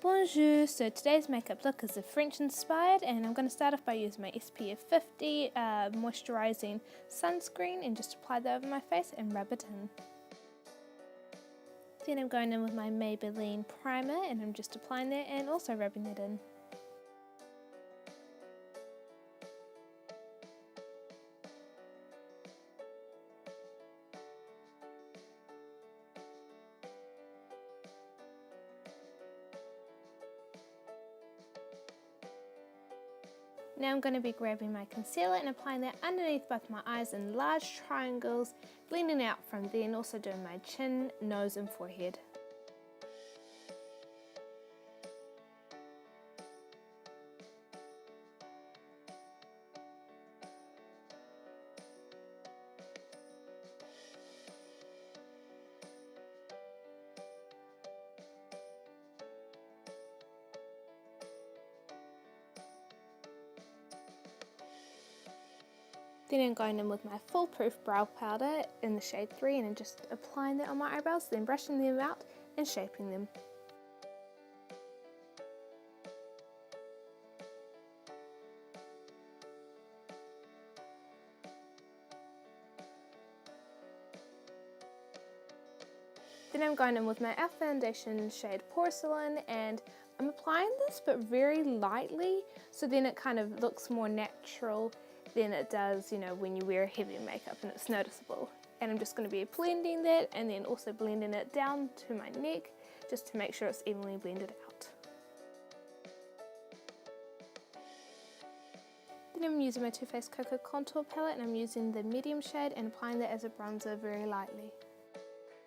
Bonjour! So today's makeup look is a French inspired, and I'm going to start off by using my SPF 50 moisturising sunscreen and just apply that over my face and rub it in. Then I'm going in with my Maybelline primer and I'm just applying that and also rubbing it in. Now I'm going to be grabbing my concealer and applying that underneath both my eyes in large triangles, blending out from there and also doing my chin, nose and forehead. Then I'm going in with my foolproof brow powder in the shade 3 and I'm just applying that on my eyebrows, then brushing them out and shaping them. Then I'm going in with my e.L.F foundation shade Porcelain and I'm applying this but very lightly so then it kind of looks more natural than it does, when you wear heavy makeup and it's noticeable. And I'm just going to be blending that and then also blending it down to my neck just to make sure it's evenly blended out. Then I'm using my Too Faced Cocoa Contour Palette and I'm using the medium shade and applying that as a bronzer very lightly.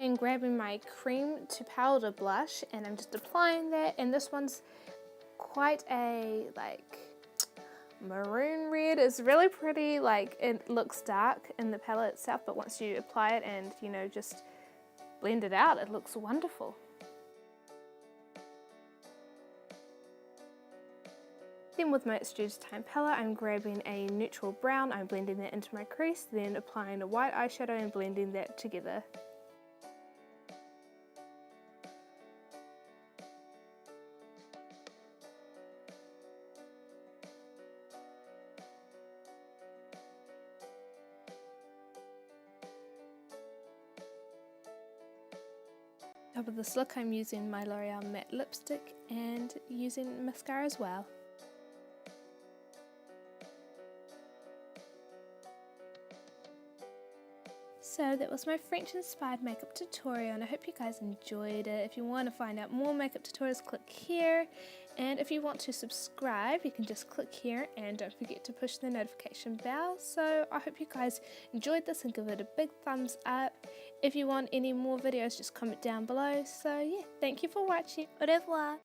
And grabbing my cream to powder blush and I'm just applying that, and this one's quite a maroon red. It's really pretty, it looks dark in the palette itself, but once you apply it and just blend it out, it looks wonderful. Then with my Studio Time palette, I'm grabbing a neutral brown, I'm blending that into my crease, then applying a white eyeshadow and blending that together. Top of this look, I'm using my L'Oreal matte lipstick and using mascara as well. So that was my French inspired makeup tutorial and I hope you guys enjoyed it. If you want to find out more makeup tutorials, click here, and if you want to subscribe you can just click here and don't forget to push the notification bell. So I hope you guys enjoyed this and give it a big thumbs up. If you want any more videos just comment down below. So yeah, thank you for watching. Au revoir.